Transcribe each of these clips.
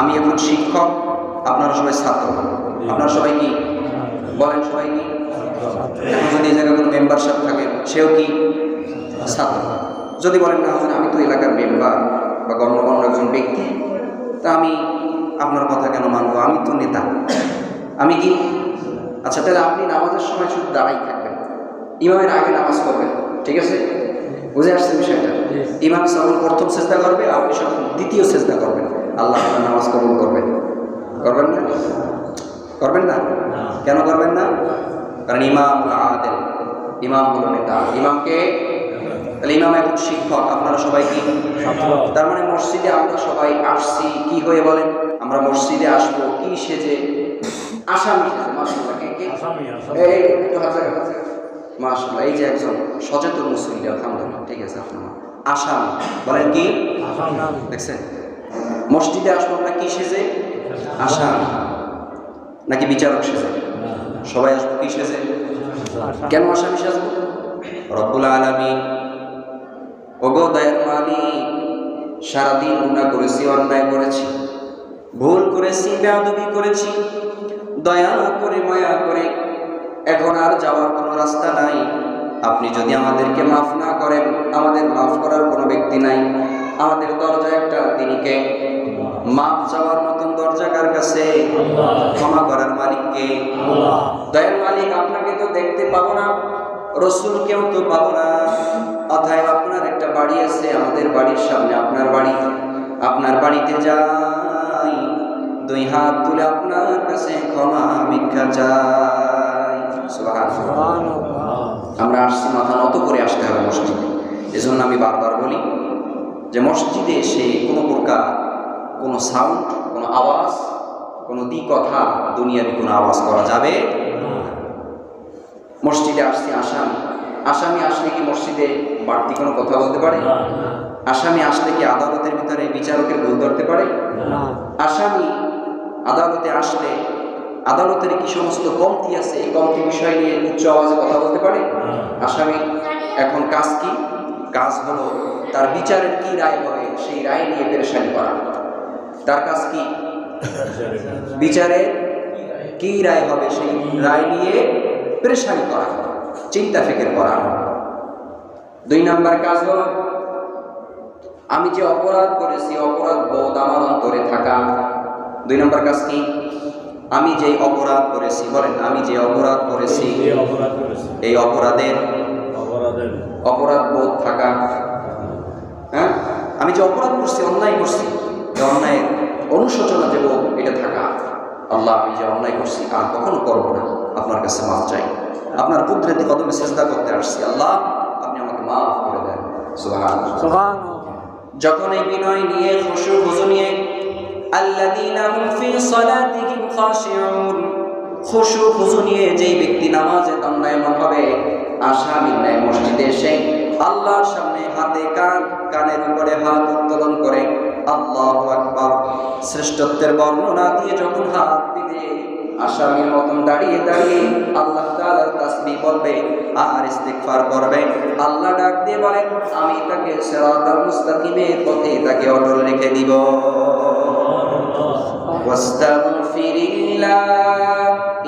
আমি এখন শিক্ষক, আপনারা সবাই ছাত্র। আপনারা সবাই কি বলেন? সবাই কি? এখন যদি এই জায়গায় কোনো মেম্বারশিপ থাকে, সেও কি ছাত্র? যদি বলেন না হুজুর আমি তো এলাকার মেম্বার বা গণ্যমান্য একজন ব্যক্তি, তা আমি আপনার কথা কেন মানবো? আমি তো নেতা, আমি কি? আচ্ছা, তাহলে আপনি নামাজের সময় শুধু দাঁড়াই থাকবেন, ইমামের আগে নামাজ পড়বেন, ঠিক আছে? বুঝে আসছে বিষয়টা? ইমাম যখন প্রথম চেষ্টা করবে, আপনি যখন দ্বিতীয় চেষ্টা করবেন, আল্লাহ আপনার নামাজ কবুল করবেন। করবেন না? করবেন না? কেন করবেন না? কারণ ইমাম আদেল, ইমাম হলো নেতা। ইমামকে, তাহলে ইমাম এখন শিক্ষক, আপনারা সবাই কি? তার মানে মসজিদে আমরা সবাই আসছি কি হয়ে? বলেন, আমরা মসজিদে আসবো কি সেজে? আসামি সেজে। মাশাআল্লাহ, কে কে? এই একটু হাত জায়গা। মাশাআল্লাহ, এই যে একজন সচেতন মুসলিম, আলহামদুলিল্লাহ, ঠিক আছে। আপনার আসামি বলেন কি? দেখছেন, মসজিদে আসবো আমরা কি সেজে? আসামি নাকি বিচারক সেজে? সবাই আসবো কি সেজে? কেন আসামি সাজবো? রব্বুল আলামিন, ওগো দয়ার মালিক, সারাদিন গুনাহ করেছি, অন্যায় করেছি, ভুল করেছি, বেয়াদবি করেছি, দয়া করে মায়া করে এখন আর যাওয়ার কোনো রাস্তা নাই। আপনি যদি আমাদেরকে মাফ না করেন, আমাদের মাফ করার কোনো ব্যক্তি নাই। আমাদের দরজা একটা, তিনি কে? মাফ চাওয়ার মতন দরজা কার কাছে? ক্ষমা করার মালিককে। দয়ার মালিক, আপনাকে তো দেখতে পাবো না, রসুলকেও তো পাবো না, অতএব আপনার একটা বাড়ি আছে, আমাদের বাড়ির সামনে আপনার বাড়ি, আপনার বাড়িতে যাই, দুই হাত তুলে আপনার কাছে ক্ষমা ভিক্ষা চাই। সুবহানাল্লাহ। আমরা আসছি, মাথা নত করে আসতে হবে মসজিদে। এজন্য আমি বারবার বলি যে মসজিদে এসে কোনো প্রকার কোনো সাউন্ড, কোনো আওয়াজ, কোনো কথা, দুনিয়াবি কোনো আওয়াজ করা যাবে না। মসজিদে আসছি আসামি, আসামি আসলে কি মসজিদে বাড়তি কোনো কথা বলতে পারে? আসামি আসলে কি আদালতের ভিতরে বিচারকের ভুল ধরতে পারে? আসামি আদালতে আসলে আদালতের কি সমস্ত কমতি আছে, এই কমতি বিষয় নিয়ে উচ্চ আওয়াজে কথা বলতে পারে? আসামি এখন কাজ কি? কাজ হলো তার বিচারের কি রায় হবে সেই রায় নিয়ে পেরেশানি করা। তার কাজ কি? বিচারের কি রায় হবে সেই রায় নিয়ে পেরেশানি করা, চিন্তা ফিকির করা। দুই নাম্বার কাজ হলো আমি যে অপরাধ করেছি, অপরাধ বোধ আমার অন্তরে থাকা। দুই নাম্বার কাজ কি? আমি যে অপরাধ করেছি, বলেন, আমি যে অপরাধ করেছি এই অপরাধের অপরাধ বোধ থাকা। হ্যাঁ, আমি যে অপরাধ করছি, অন্যায় করছি, এই অন্যায়ের অনুশোচনা যে বোধ, এটা থাকা। আল্লাহ, আমি যে অন্যায় করছি আর কখনো করবো না, আপনার কাছে মাফ চাই, আপনার কুদরতি কদমে সিজদা করতে আসছি, আল্লাহ আপনি আমাকে মাফ করে দেন। সুবহানাল্লাহ। যখন এই বিনয় নিয়ে, খুশু খুজু নিয়ে, আল্লাযীনা হুম ফি সালাতিহিম খাশিউন, খুশু খুজু নিয়ে যেই ব্যক্তি নামাজে দণ্ডায়মান হবে, আসামির ন্যায় মসজিদে এসে আল্লাহর সামনে হাতে কানের উপরে হাত উত্তোলন করে আল্লাহু আকবার শ্রেষ্ঠত্বের বর্ণনা দিয়ে যখন হাত পিঠে আসামির মতন দাঁড়িয়ে দাঁড়িয়ে আল্লাহ তাআলার তাসবিহ বলবে আর ইস্তিগফার করবে, আল্লাহ ডাক দিয়ে বলেন আমি তাকে সিরাতাল মুস্তাকিমের পথে তাকে অটল রেখে দিব। ওয়াস্তাগফিরিল্লাহ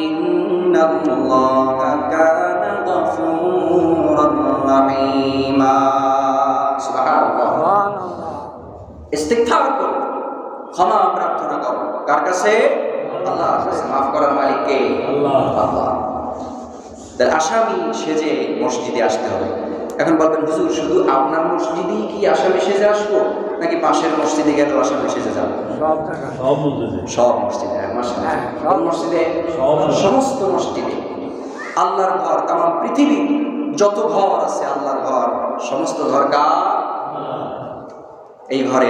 ইন্নাল্লাহা কানা গফুরার রহিমা। সুবহানাল্লাহ। ইস্তিগফার করো, ক্ষমা প্রার্থনা করো, কার কাছে? আল্লাহর কাছে। মাফ করার মালিক কে? আল্লাহ। তাহলে আসামি সেজে মসজিদে আসতে হবে। এখন বলবেন হুজুর শুধু আপনার মসজিদেই কি আসামি সেজে আসবো, নাকি পাশের মসজিদে গেলেও আসামি সেজে যাবো? সব মসজিদে। সব মসজিদে, সমস্ত মসজিদে। আল্লাহর ঘর, তাম পৃথিবী যত ঘর আছে আল্লাহর ঘর, সমস্ত ঘর কার? এই ঘরে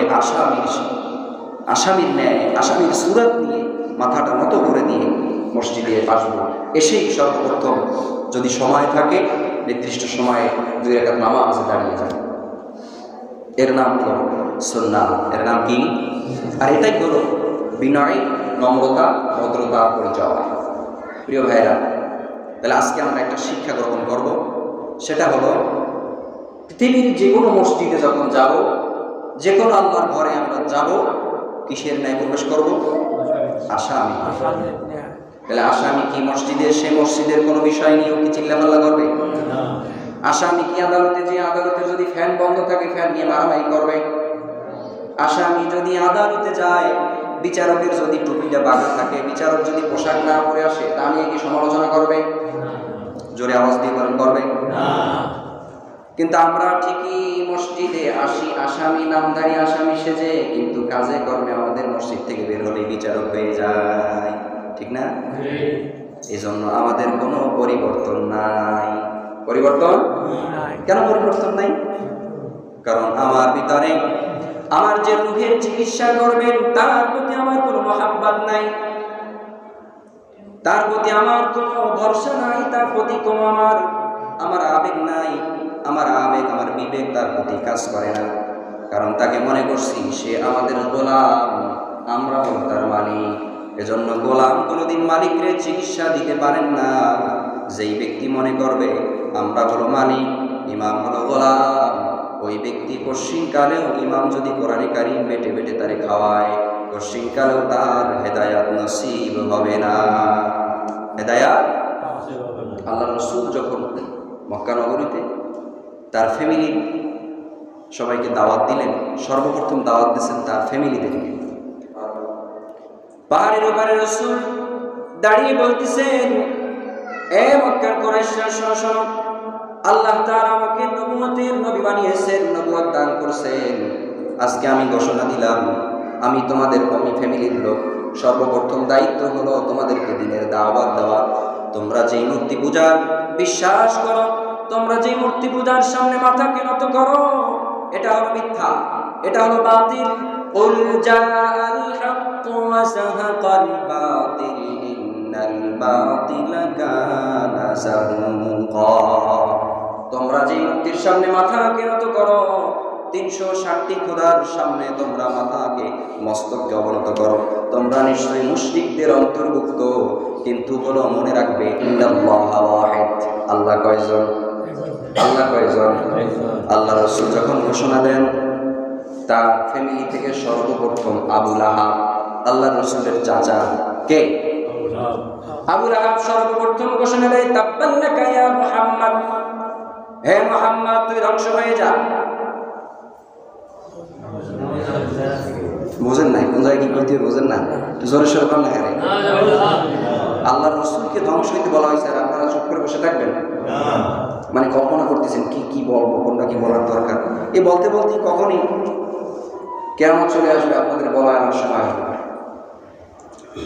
আসামির ন্যায়, আসামির সুরত নিয়ে মাথাটা নত করে দিয়ে মসজিদে আসবো। এসেই সর্বপ্রথম যদি সময় থাকে, নির্দিষ্ট সময়ে 2 রাকাত নামাজে দাঁড়িয়ে যাবে। এর নাম হলো সুন্নাহ। এর নাম কি? আর এটাই হলো বিনয়, নম্রতা, ভদ্রতা পরিচয়। প্রিয় ভাইরা, তাহলে আজকে আমরা একটা শিক্ষা গ্রহণ করব, সেটা হলো পৃথিবীর যে কোনো মসজিদে যখন যাব, যে কোনো আল্লাহর ঘরে আমরা যাব, কিসের ন্যায় প্রবেশ করব? আসামি। তাহলে আসামি কি মসজিদের, সে মসজিদের কোনো বিষয় নিয়েও কি চিল্লাপাল্লা করবে? আসামি কি আদালতে যে আদালতে যদি ফ্যান বন্ধ থাকে ফ্যান নিয়ে মারামারি করবে? আসামি যদি আদালতে যায়, বিচারকের যদি টুপিটা বাঁকা থাকে, বিচারক যদি পোশাক না পরে আসে, তা নিয়ে কি সমালোচনা করবে? জোরে আওয়াজ দিয়ে বলেন, করবে? কিন্তু আমরা ঠিকই মসজিদে আসি আসামি, নামধারী আসামি সেজে, কিন্তু কাজে কর্মে আমাদের মসজিদ থেকে বের হলে বিচারক হয়ে যায়, ঠিক না? এই জন্য আমাদের কোনো পরিবর্তন নাই। পরিবর্তন কেন পরিবর্তন নাই? কারণ আমার ভিতরে আমার যে রূহের চিকিৎসা করবেন তার প্রতি আমার কোনো মহাব্বত নাই, তার প্রতি আমার কোনো ভরসা নাই, তার প্রতি কোনো আমার আবেগ নাই। আমার আবেগ, আমার বিবেক তার প্রতি কাজ করে না, কারণ তাকে মনে করছি সে আমাদের গোলাম, আমরা হল তার মালিক। এজন্য গোলাম কোনোদিন মালিকরে চিকিৎসা দিতে পারেন না। যেই ব্যক্তি মনে করবে আমরা হলো মালিক, ইমাম হলো গোলাম, ওই ব্যক্তি পশ্চিমকালেও ইমাম যদি কোরআনে কারিম বেটে বেটে তারে খাওয়ায়, পশ্চিমকালেও তার হেদায়াত নসিব হবে না। হেদায়াত আল্লাহ রাসূল যখন মক্কা নগরীতে তার ফ্যামিলি সবাইকে দাওয়াত দিলেন, সর্বপ্রথম দাওয়াত দিয়েছেন তার ফ্যামিলিদেরকে। পাহাড়ের ওপারে রাসূল দাঁড়িয়ে বলতেছেন, এ মক্কার কুরাইশরা শোনো শোনো, আল্লাহ তাআলা আমাকে নবুয়তের নবী বানিয়েছেন, নবুয়ত দান করেছেন। আজকে আমি ঘোষণা দিলাম আমি তোমাদের কমি ফ্যামিলির লোক, সর্বপ্রথম দায়িত্ব হলো তোমাদেরকে দ্বীনের দাওয়াত দেওয়া। তোমরা যেই মূর্তি পূজার বিশ্বাস করো, তোমরা যেই মূর্তি পূজার সামনে মাথাকে নত করো, এটা হলো মিথ্যা, এটা হলো বাতিল। কুল জাআল হাক্কু ওয়া যাহাকাল বাতিল ইন্নাল বাতিলা কানা যাহুকা। তোমরা যেই মূর্তির সামনে মাথাকে নত করো, 360টি খোদার সামনে তোমরা মাথাকে, মস্তককে অবনত করো, তোমরা নিশ্চয়ই মুশরিকদের অন্তর্ভুক্ত। কিন্তু বলো, মনে রাখবে ইন্নাল্লাহা ওয়াহিদ, আল্লাহ কয়জন? আল্লাহ কয়জন? আল্লাহ রাসূল যখন ঘোষণা দেন, তার ফ্যামিলি থেকে সর্বপ্রথম আবু লাহাব, আল্লাহ রাসূলের চাচা, কে? আবু লাহাব সর্বপ্রথম ঘোষণা দেয়, তাব্বাল্লাকা ইয়া মুহাম্মদ, হে মুহাম্মদ তুই ধ্বংস হয়ে যা। বুঝেন নাই? কোন জায়গায় কি করতে হবে বুঝেন না? জোরে সোরে বলেন না কেন? আল্লাহ রাসূলকে ধ্বংস হইতে বলা হয়েছে, আর আপনারা চুপ করে বসে থাকবেন? মানে কল্পনা করতেছেন কি কি বলবো, কোনটা কি বলার দরকার। এই বলতে বলতে কখনই কিয়ামত চলে আসবে, আপনাদের বলার আর সময় হবে।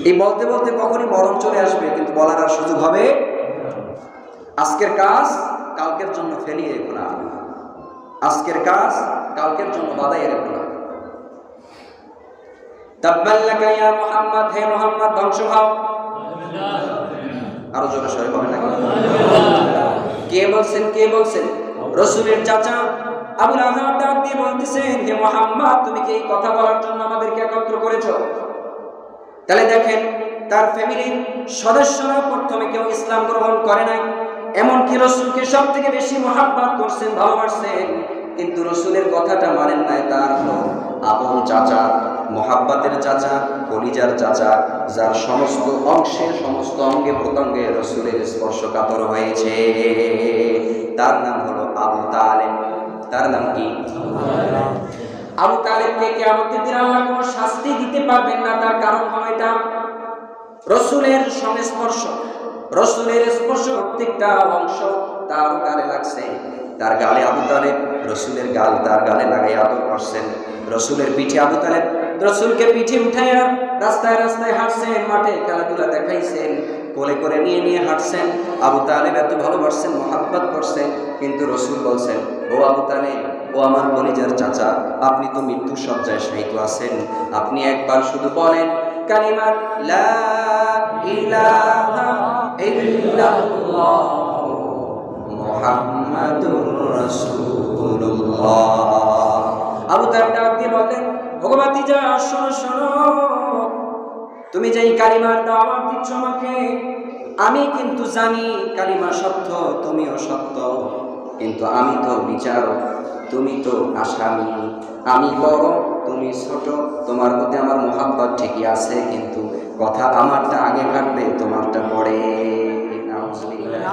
এই বলতে বলতে কখনই মরণ চলে আসবে, কিন্তু বলার আর সুযোগ হবে। আজকের কাজ কালকের জন্য ফেলিয়ে রেখো না, আজকের কাজ কালকের জন্য বাদাইয়ে রেখো না। তাব্বাল্লাকা ইয়া মুহাম্মদ, হে মুহাম্মদ ধ্বংস হও। আরো জোরে সরে বলেন না। কে বলছেন? কে বলছেন? রাসূলের চাচা আবু লাহাব ডাক দিয়ে বলতেছেন, হে মুহাম্মদ তুমি কি এই কথা বলার জন্য আমাদেরকে একত্র করেছো? তাহলে দেখেন, তার ফ্যামিলির সদস্যরা প্রথমে কেউ ইসলাম গ্রহণ করে নাই, এমনকি রাসূলকে সব থেকে বেশি মহব্বত করছেন, ভালোবাসছেন, কিন্তু রাসূলের কথাটা মানেন নাই। তার আপন চাচা, মহাব্বতের চাচা, কলিজার চাচা, যার সমস্ত অংশে, সমস্ত অঙ্গে প্রত্যঙ্গে রাসূলের স্পর্শকাতর হয়েছে, তার নাম হলো আবু তালেব। তার নাম কি? আবু তালেবকে কিয়ামতের দিন আল্লাহ কোনো শাস্তি দিতে পারবেন না। তার কারণ হলো এটা, রাসূলের সংস্পর্শ, রাসূলের স্পর্শ প্রত্যেকটা অংশ তার গালে লাগছে। তার গালে আবু তালেব রাসূলের গাল তার গালে লাগাই আদর করছেন। রাসূলের পিঠে আবু তালেব রাসূলকে পিঠে উঠাইয়া রাস্তায় রাস্তায় হাঁটছেন, মাঠে খেলাধুলা দেখাইছেন, কোলে করে নিয়ে নিয়ে হাঁটছেন। আবু তালেব এত ভালোবাসছেন, মহব্বত করছেন, কিন্তু রাসূল বলছেন, ও আবু তালেব, ও আমার কলিজার চাচা, আপনি তো মৃত্যু সজ্জায় শায়িত আছেন, আপনি একবার শুধু বলেন কালিমা লা ইলাহা ইল্লাল্লাহ মুহাম্মাদুর রাসূলুল্লাহ। আবু তালেব ডাক দিয়ে বললেন, ভগবতীজা শোনো শোনো, তুমি যেই কালিমার দাওয়াত দিচ্ছ আমাকে, আমি কিন্তু জানি কালিমা সত্য, তুমিও সত্য, কিন্তু আমি তো বিচারক, তুমি তো আসামি, আমি বড় তুমি তুমি ছোট, তোমার প্রতি আমার মোহাব্বত ঠিকই আছে, কিন্তু কথা আমারটা আগে কাটবে, তোমারটা পরে। নাউজুবিল্লাহ।